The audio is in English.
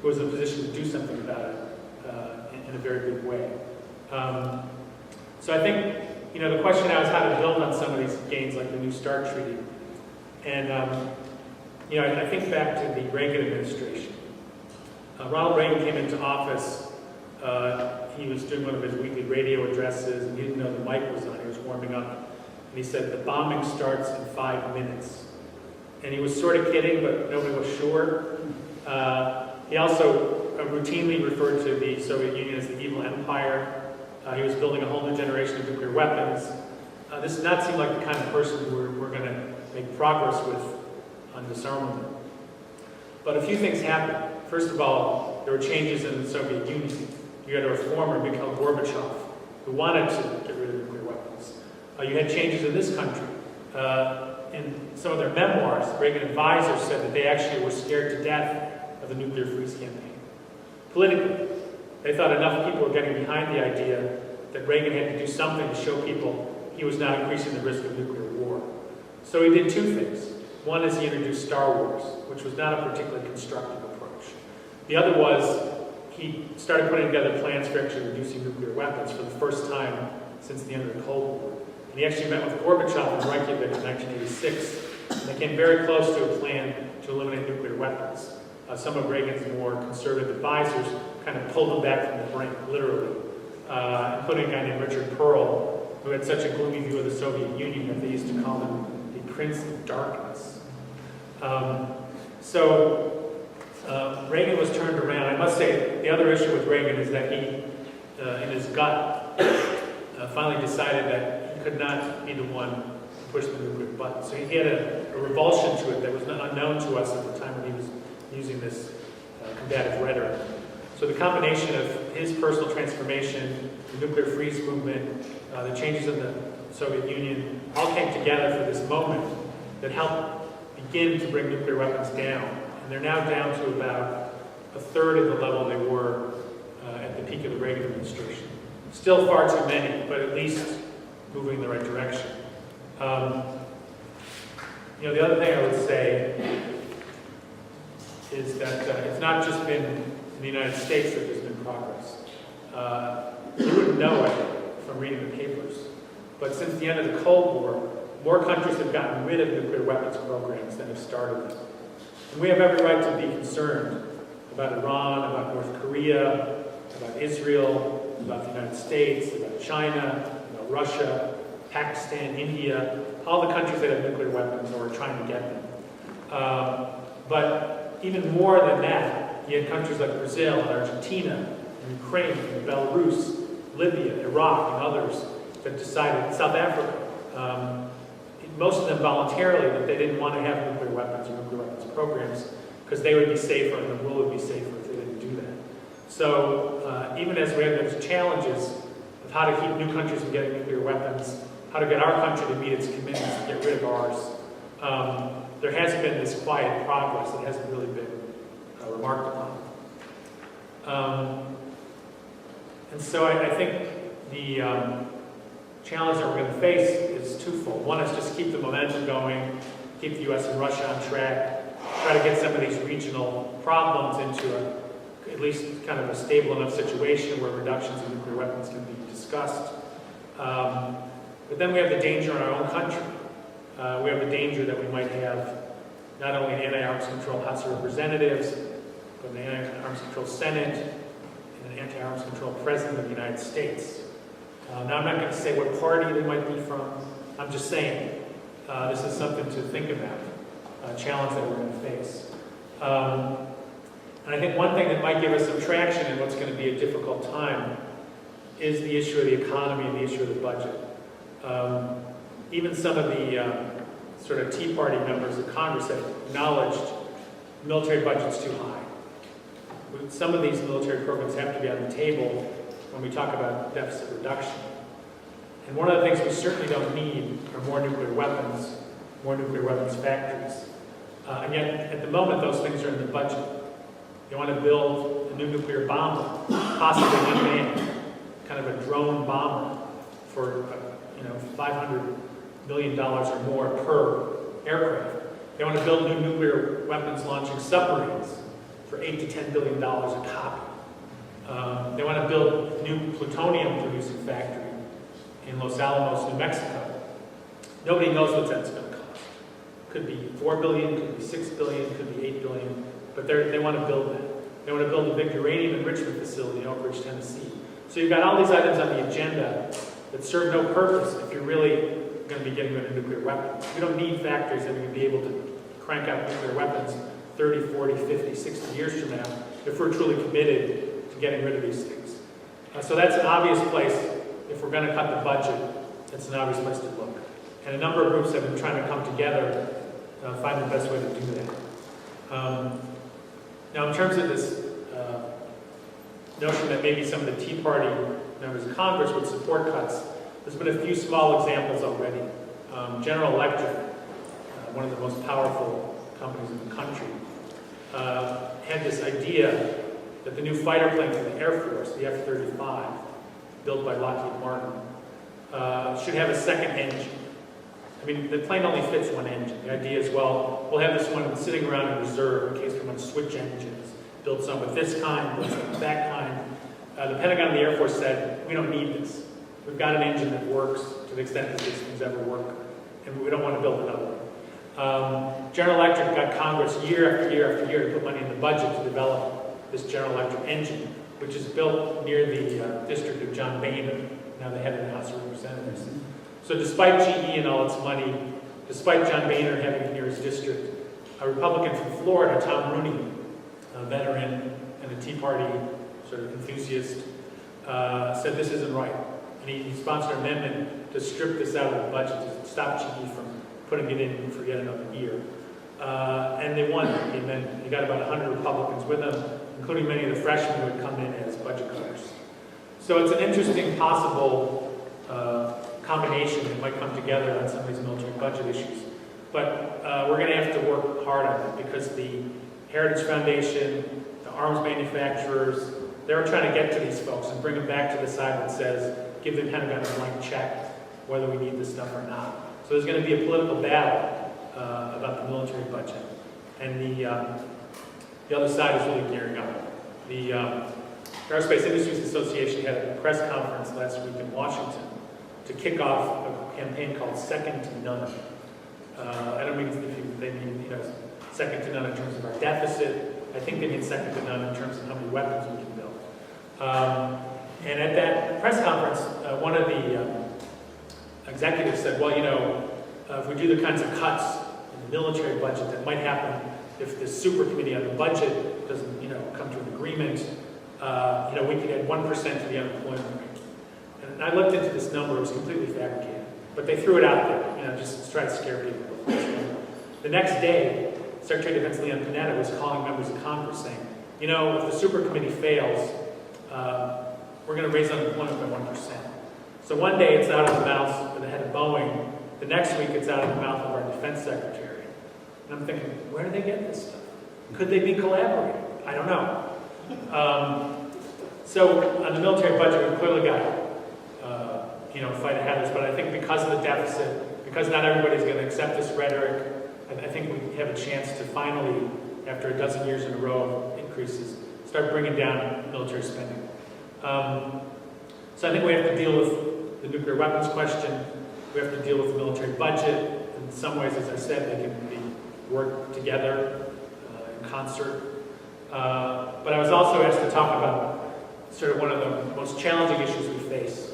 who was in a position to do something about it in a very big way. So I think, the question now is how to build on some of these gains, like the New START Treaty. And, I think back to the Reagan administration. Ronald Reagan came into office. He was doing one of his weekly radio addresses, and he didn't know the mic was on. He was warming up. And he said, "The bombing starts in 5 minutes." And he was sort of kidding, but nobody was sure. He also routinely referred to the Soviet Union as the evil empire. He was building a whole new generation of nuclear weapons. This does not seem like the kind of person who we're going to make progress with on disarmament. But a few things happened. First of all, there were changes in the Soviet Union. You had a reformer, Mikhail Gorbachev, who wanted to get rid of nuclear weapons. You had changes in this country. In some of their memoirs, Reagan advisors said that they actually were scared to death of the nuclear freeze campaign. Politically, they thought enough people were getting behind the idea that Reagan had to do something to show people he was not increasing the risk of nuclear war. So he did two things. One is he introduced Star Wars, which was not a particularly constructive approach. The other was he started putting together plans for actually reducing nuclear weapons for the first time since the end of the Cold War. And he actually met with Gorbachev in Reykjavik in 1986, and they came very close to a plan to eliminate nuclear weapons. Some of Reagan's more conservative advisors kind of pulled him back from the brink, literally, including a guy named Richard Pearl, who had such a gloomy view of the Soviet Union that they used to call him the Prince of Darkness. Reagan was turned around. I must say, the other issue with Reagan is that he, in his gut, finally decided that he could not be the one to push the nuclear button. So he had a revulsion to it that was unknown to us at the time when he was using this combative rhetoric. So the combination of his personal transformation, the nuclear freeze movement, the changes in the Soviet Union, all came together for this moment that helped begin to bring nuclear weapons down. And they're now down to about a third of the level they were at the peak of the Reagan administration. Still far too many, but at least moving in the right direction. The other thing I would say is that it's not just been in the United States that there's been progress. You wouldn't know it from reading the papers. But since the end of the Cold War, more countries have gotten rid of nuclear weapons programs than have started them. And we have every right to be concerned about Iran, about North Korea, about Israel, about the United States, about China, about Russia, Pakistan, India, all the countries that have nuclear weapons or are trying to get them. But even more than that, you had countries like Brazil and Argentina, and Ukraine, and Belarus, Libya, Iraq, and others that decided, South Africa, most of them voluntarily, that they didn't want to have nuclear weapons or nuclear weapons programs because they would be safer and the world would be safer if they didn't do that. So even as we have those challenges of how to keep new countries from getting nuclear weapons, how to get our country to meet its commitments to get rid of ours, there has been this quiet progress that hasn't really been remarked upon. And so I think the challenge that we're going to face is twofold. One is just keep the momentum going, keep the U.S. and Russia on track, try to get some of these regional problems into at least kind of a stable enough situation where reductions in nuclear weapons can be discussed. But then we have the danger in our own country. We have the danger that we might have not only an anti-arms control House of Representatives, but an anti-arms control Senate, and an anti-arms control President of the United States. Now, I'm not going to say what party they might be from. I'm just saying this is something to think about, a challenge that we're going to face. And I think one thing that might give us some traction in what's going to be a difficult time is the issue of the economy and the issue of the budget. Even some of the sort of Tea Party members of Congress have acknowledged the military budget's too high. Some of these military programs have to be on the table when we talk about deficit reduction. And one of the things we certainly don't need are more nuclear weapons factories. And yet, at the moment, those things are in the budget. They want to build a new nuclear bomber, possibly unmanned, kind of a drone bomber for $500 million or more per aircraft. They want to build new nuclear weapons launching submarines for for $8 to $10 billion a copy. They want to build a new plutonium-producing factory in Los Alamos, New Mexico. Nobody knows what that's going to cost. Could be $4 billion, could be $6 billion, could be $8 billion, but they want to build that. They want to build a big uranium enrichment facility in Oak Ridge, Tennessee. So you've got all these items on the agenda that serve no purpose if you're really going to be getting rid of nuclear weapons. We don't need factories that are going to be able to crank out nuclear weapons 30, 40, 50, 60 years from now if we're truly committed to getting rid of these things. So that's an obvious place, if we're going to cut the budget, that's an obvious place to look. And a number of groups have been trying to come together, find the best way to do that. Now in terms of this notion that maybe some of the Tea Party members of Congress would support cuts, there's been a few small examples already. General Electric, one of the most powerful companies in the country, had this idea that the new fighter plane for the Air Force, the F-35, built by Lockheed Martin, should have a second engine. I mean, the plane only fits one engine. The idea is, well, we'll have this one sitting around in reserve in case we want to switch engines, build some with this kind, build some with that kind. The Pentagon and the Air Force said, we don't need this. We've got an engine that works to the extent that these things ever work, and we don't want to build another one. General Electric got Congress year after year after year to put money in the budget to develop this General Electric engine, which is built near the district of John Boehner, now the head of the House of Representatives. So despite GE and all its money, despite John Boehner having it near his district, a Republican from Florida, Tom Rooney, a veteran and a Tea Party sort of enthusiast, said this isn't right. And he sponsored an amendment to strip this out of the budget, to stop GE from putting it in for yet another year. And they won the amendment. He got about 100 Republicans with them, including many of the freshmen who had come in as budget cutters. So it's an interesting possible combination that might come together on some of these military budget issues. But we're going to have to work hard on it because the Heritage Foundation, the arms manufacturers, they're trying to get to these folks and bring them back to the side that says, give the Pentagon a blank check whether we need this stuff or not. So there's going to be a political battle about the military budget. And the other side is really gearing up. The Aerospace Industries Association had a press conference last week in Washington to kick off a campaign called Second to None. I don't mean they mean second to none in terms of our deficit. I think they mean second to none in terms of how many weapons we can build. And at that press conference, one of the executives said, well, if we do the kinds of cuts in the military budget that might happen if the super committee on the budget doesn't, come to an agreement, we could add 1% to the unemployment rate. And I looked into this number; it was completely fabricated, but they threw it out there, just to try to scare people. The next day, Secretary of Defense Leon Panetta was calling members of Congress saying, if the super committee fails, we're going to raise unemployment by 1%. So one day it's out of the mouth of the head of Boeing. The next week it's out of the mouth of our defense secretary. And I'm thinking, where do they get this stuff? Could they be collaborating? I don't know. So on the military budget, we've clearly got fight ahead of us. But I think because of the deficit, because not everybody's going to accept this rhetoric, I think we have a chance to finally, after a dozen years in a row of increases, start bringing down military spending. So I think we have to deal with the nuclear weapons question. We have to deal with the military budget. In some ways, as I said, they can be worked together in concert. But I was also asked to talk about sort of one of the most challenging issues we face